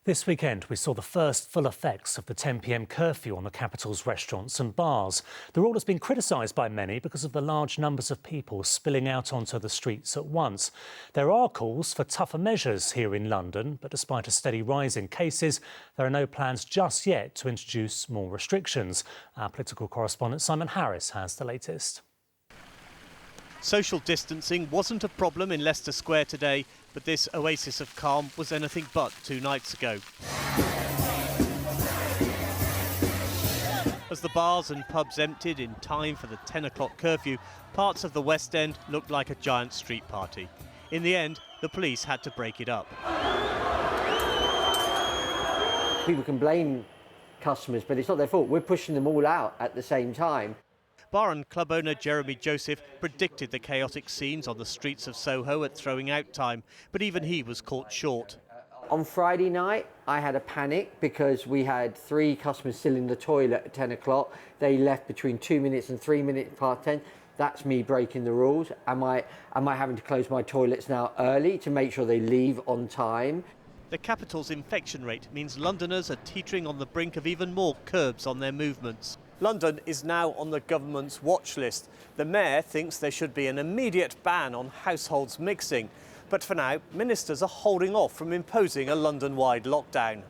This weekend, we saw the first full effects of the 10 p.m. curfew on the capital's restaurants and bars. The rule has been criticised by many because of the large numbers of people spilling out onto the streets at once. There are calls for tougher measures here in London, but despite a steady rise in cases, there are no plans just yet to introduce more restrictions. Our political correspondent Simon Harris has the latest. Social distancing wasn't a problem in Leicester Square today, but this oasis of calm was anything but 2 nights ago. As the bars and pubs emptied in time for the 10 o'clock curfew, parts of the West End looked like a giant street party. In the end, the police had to break it up. People can blame customers, but it's not their fault. We're pushing them all out at the same time. Bar and club owner Jeremy Joseph predicted the chaotic scenes on the streets of Soho at throwing out time, but even he was caught short. On Friday night, I had a panic because we had 3 customers still in the toilet at 10 o'clock. They left between 2 minutes and 3 minutes past 10. That's me breaking the rules. Am I having to close my toilets now early to make sure they leave on time? The capital's infection rate means Londoners are teetering on the brink of even more curbs on their movements. London is now on the government's watch list. The mayor thinks there should be an immediate ban on households mixing. But for now, ministers are holding off from imposing a London-wide lockdown.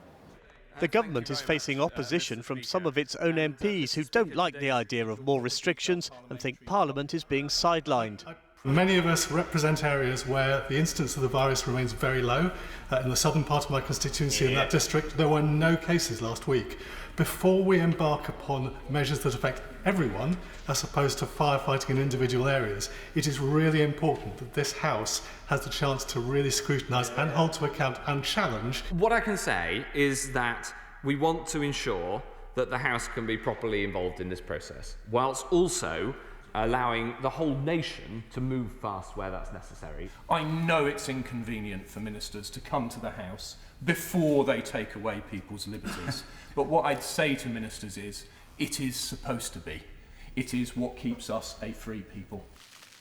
The government is facing opposition from some of its own MPs who don't like the idea of more restrictions and think Parliament is being sidelined. Many of us represent areas where the incidence of the virus remains very low. In the southern part of my constituency, in that district, there were no cases last week. Before we embark upon measures that affect everyone, as opposed to firefighting in individual areas, it is really important that this House has the chance to really scrutinise and hold to account and challenge. What I can say is that we want to ensure that the House can be properly involved in this process, whilst also allowing the whole nation to move fast where that's necessary. I know it's inconvenient for ministers to come to the House before they take away people's liberties. But what I'd say to ministers is, it is supposed to be. It is what keeps us a free people.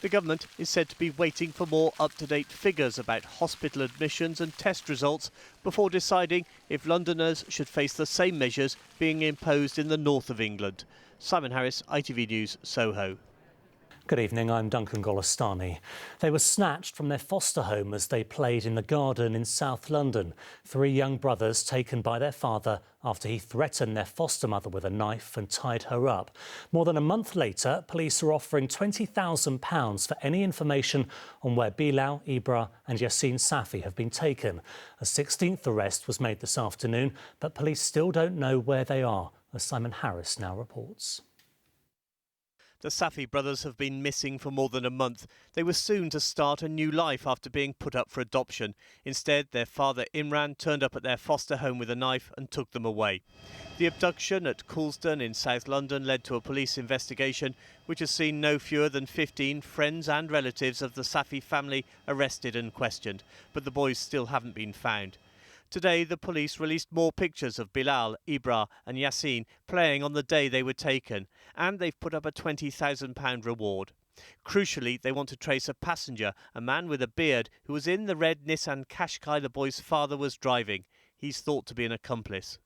The government is said to be waiting for more up-to-date figures about hospital admissions and test results before deciding if Londoners should face the same measures being imposed in the north of England. Simon Harris, ITV News, Soho. Good evening, I'm Duncan Golestani. They were snatched from their foster home as they played in the garden in South London. 3 young brothers taken by their father after he threatened their foster mother with a knife and tied her up. More than a month later, police are offering £20,000 for any information on where Bilal, Ibra and Yassine Safi have been taken. A 16th arrest was made this afternoon, but police still don't know where they are, as Simon Harris now reports. The Safi brothers have been missing for more than a month. They were soon to start a new life after being put up for adoption. Instead, their father Imran turned up at their foster home with a knife and took them away. The abduction at Coulsdon in South London led to a police investigation, which has seen no fewer than 15 friends and relatives of the Safi family arrested and questioned. But the boys still haven't been found. Today, the police released more pictures of Bilal, Ibra and Yassine playing on the day they were taken, and they've put up a £20,000 reward. Crucially, they want to trace a passenger, a man with a beard, who was in the red Nissan Qashqai the boy's father was driving. He's thought to be an accomplice.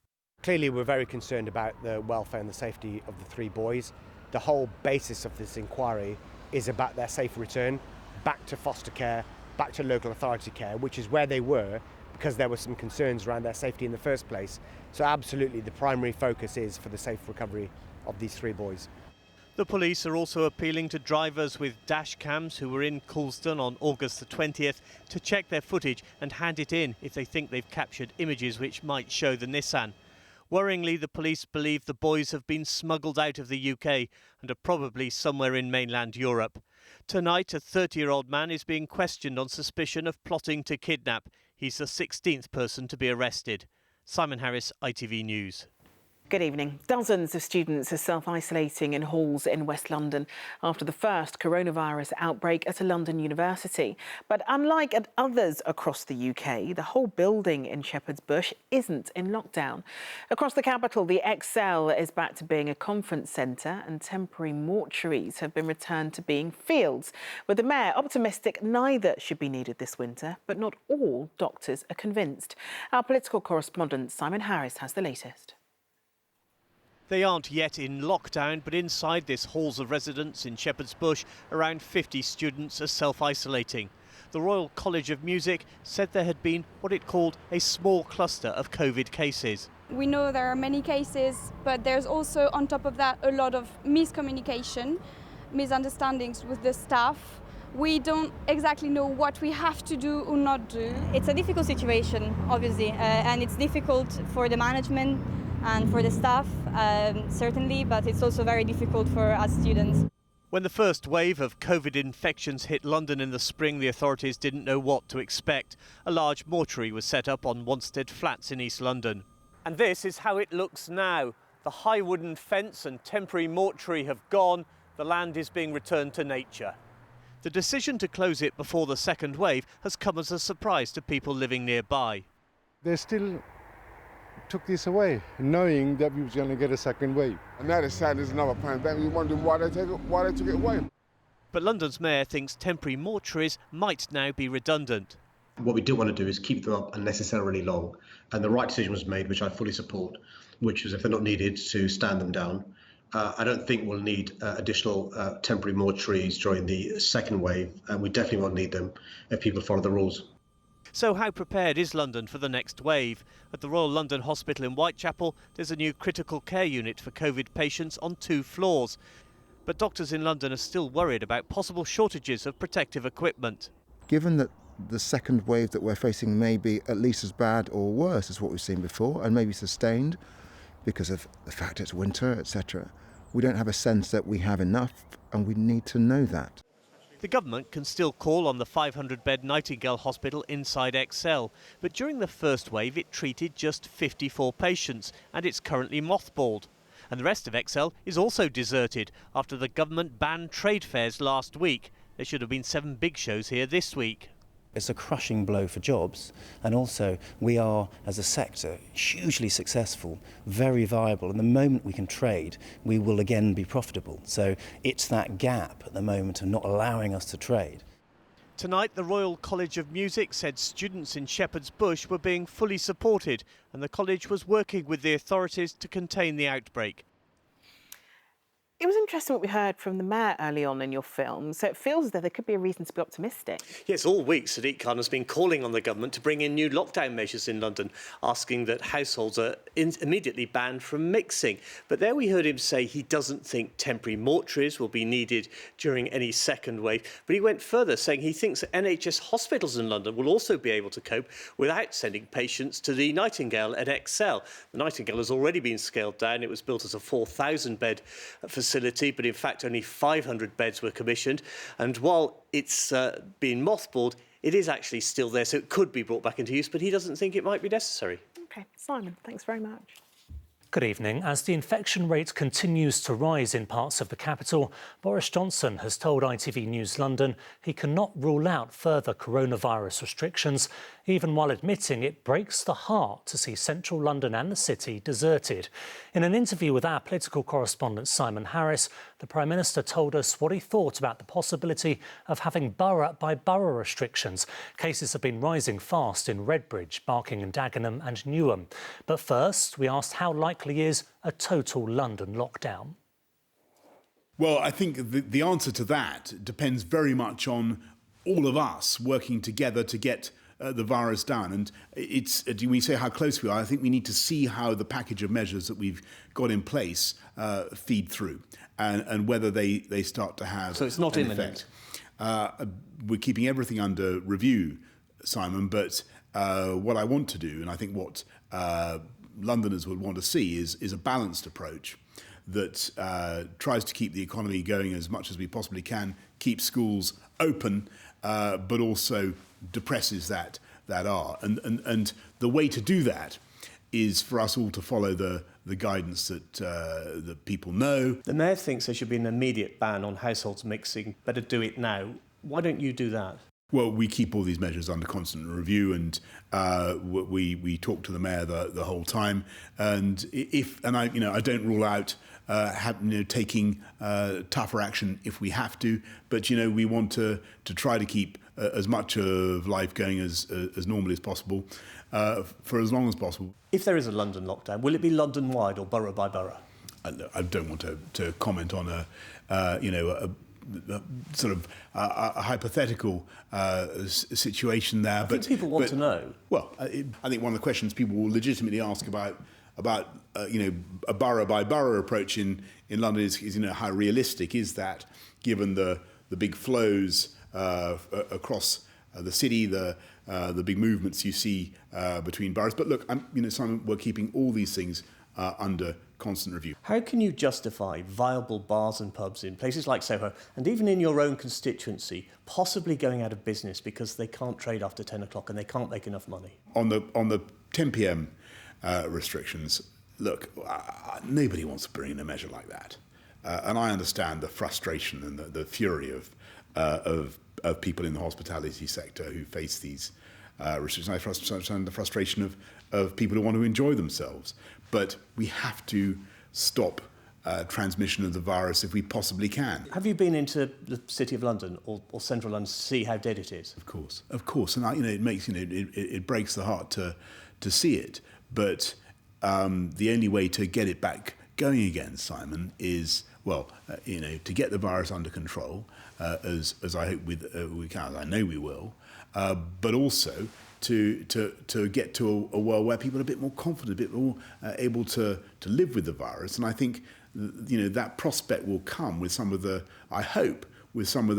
Clearly, we're very concerned about the welfare and the safety of the 3 boys. The whole basis of this inquiry is about their safe return back to foster care, back to local authority care, which is where they were, because there were some concerns around their safety in the first place. So absolutely the primary focus is for the safe recovery of these 3 boys. The police are also appealing to drivers with dash cams who were in Coulsdon on August the 20th to check their footage and hand it in if they think they've captured images which might show the Nissan. Worryingly, the police believe the boys have been smuggled out of the UK and are probably somewhere in mainland Europe. Tonight, a 30-year-old man is being questioned on suspicion of plotting to kidnap. He's the 16th person to be arrested. Simon Harris, ITV News. Good evening. Dozens of students are self-isolating in halls in West London after the first coronavirus outbreak at a London university. But unlike at others across the UK, the whole building in Shepherd's Bush isn't in lockdown. Across the capital, the ExCeL is back to being a conference centre and temporary mortuaries have been returned to being fields, with the mayor optimistic neither should be needed this winter, but not all doctors are convinced. Our political correspondent Simon Harris has the latest. They aren't yet in lockdown, but inside this halls of residence in Shepherd's Bush, around 50 students are self-isolating. The Royal College of Music said there had been what it called a small cluster of COVID cases. We know there are many cases, but there's also, on top of that, a lot of miscommunication, misunderstandings with the staff. We don't exactly know what we have to do or not do. It's a difficult situation, obviously, and it's difficult for the management and for the staff, certainly, but it's also very difficult for us students. When the first wave of COVID infections hit London in the spring, the authorities didn't know what to expect. A large mortuary was set up on Wanstead Flats in East London. And this is how it looks now. The high wooden fence and temporary mortuary have gone. The land is being returned to nature. The decision to close it before the second wave has come as a surprise to people living nearby. They still took this away, knowing that we was going to get a second wave. And now it's sad there's another pandemic. You're wondering why they took it away. But London's mayor thinks temporary mortuaries might now be redundant. What we do want to do is keep them up unnecessarily long. And the right decision was made, which I fully support, which is if they're not needed, to stand them down. I don't think we'll need additional temporary mortuaries during the second wave, and we definitely won't need them if people follow the rules. So how prepared is London for the next wave? At the Royal London Hospital in Whitechapel, there's a new critical care unit for COVID patients on 2 floors. But doctors in London are still worried about possible shortages of protective equipment. Given that the second wave that we're facing may be at least as bad or worse as what we've seen before, and maybe sustained because of the fact it's winter, etc., we don't have a sense that we have enough, and we need to know that. The government can still call on the 500-bed Nightingale Hospital inside ExCeL, but during the first wave it treated just 54 patients, and it's currently mothballed. And the rest of ExCeL is also deserted after the government banned trade fairs last week. There should have been 7 big shows here this week. It's a crushing blow for jobs, and also we are, as a sector, hugely successful, very viable, and the moment we can trade, we will again be profitable. So it's that gap at the moment of not allowing us to trade. Tonight, the Royal College of Music said students in Shepherd's Bush were being fully supported, and the college was working with the authorities to contain the outbreak. It was interesting what we heard from the mayor early on in your film, so it feels as though there could be a reason to be optimistic. Yes, all week Sadiq Khan has been calling on the government to bring in new lockdown measures in London, asking that households are immediately banned from mixing. But there we heard him say he doesn't think temporary mortuaries will be needed during any second wave. But he went further, saying he thinks that NHS hospitals in London will also be able to cope without sending patients to the Nightingale at ExCeL. The Nightingale has already been scaled down. It was built as a 4,000-bed facility, but in fact only 500 beds were commissioned. And while it's been mothballed, it is actually still there, so it could be brought back into use, but he doesn't think it might be necessary. OK, Simon, thanks very much. Good evening. As the infection rate continues to rise in parts of the capital, Boris Johnson has told ITV News London he cannot rule out further coronavirus restrictions, even while admitting it breaks the heart to see central London and the city deserted. In an interview with our political correspondent Simon Harris, the Prime Minister told us what he thought about the possibility of having borough-by-borough restrictions. Cases have been rising fast in Redbridge, Barking and Dagenham and Newham. But first, we asked how likely is a total London lockdown. Well, I think the answer to that depends very much on all of us working together to get the virus down. And it's, when we say how close we are, I think we need to see how the package of measures that we've got in place feed through and whether they start to have So it's not an imminent? effect. We're keeping everything under review, Simon, but what I want to do, and I think what Londoners would want to see is a balanced approach that tries to keep the economy going as much as we possibly can, keep schools open, but also depresses that R. And the way to do that is for us all to follow the guidance that people know. The Mayor thinks there should be an immediate ban on households mixing. Better do it now. Why don't you do that? Well, we keep all these measures under constant review, and we talk to the Mayor the whole time. And I don't rule out taking tougher action if we have to. But we want to try to keep as much of life going as normally as possible for as long as possible. If there is a London lockdown, will it be London-wide or borough by borough? I don't want to comment on a hypothetical situation there. I think people want to know. Well, I think one of the questions people will legitimately ask about a borough by borough approach in London is how realistic is that, given the big flows across the city, the big movements you see between boroughs. But look, Simon, we're keeping all these things under constant review. How can you justify viable bars and pubs in places like Soho, and even in your own constituency, possibly going out of business because they can't trade after 10 o'clock and they can't make enough money? On the 10 p.m. Restrictions, look, nobody wants to bring in a measure like that. And I understand the frustration and the fury of people in the hospitality sector who face these restrictions. I understand the frustration of people who want to enjoy themselves. But we have to stop transmission of the virus if we possibly can. Have you been into the City of London or Central London to see how dead it is? Of course, and it makes it breaks the heart to see it. But the only way to get it back going again, Simon, is to get the virus under control, as I hope we can, as I know we will, but also to get to a world where people are a bit more confident, a bit more able to live with the virus. And I think that prospect will come with some of the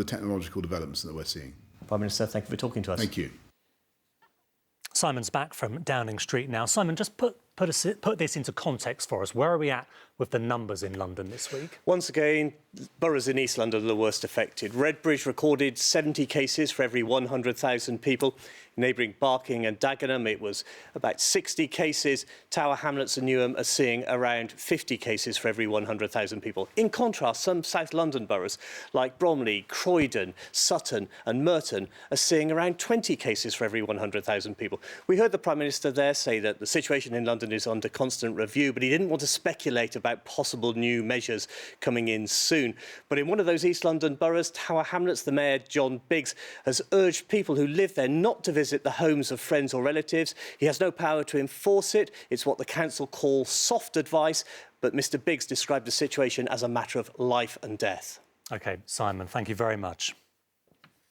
technological developments that we're seeing. Prime Minister, thank you for talking to us. Thank you. Simon's back from Downing Street now. Simon, just put this into context for us. Where are we at with the numbers in London this week? Once again, boroughs in East London are the worst affected. Redbridge recorded 70 cases for every 100,000 people. Neighbouring Barking and Dagenham, it was about 60 cases. Tower Hamlets and Newham are seeing around 50 cases for every 100,000 people. In contrast, some South London boroughs like Bromley, Croydon, Sutton and Merton are seeing around 20 cases for every 100,000 people. We heard the Prime Minister there say that the situation in London is under constant review, but he didn't want to speculate about possible new measures coming in soon. But in one of those East London boroughs, Tower Hamlets, the Mayor, John Biggs, has urged people who live there not to visit the homes of friends or relatives. He has no power to enforce it. It's what the council call soft advice. But Mr Biggs described the situation as a matter of life and death. OK, Simon, thank you very much.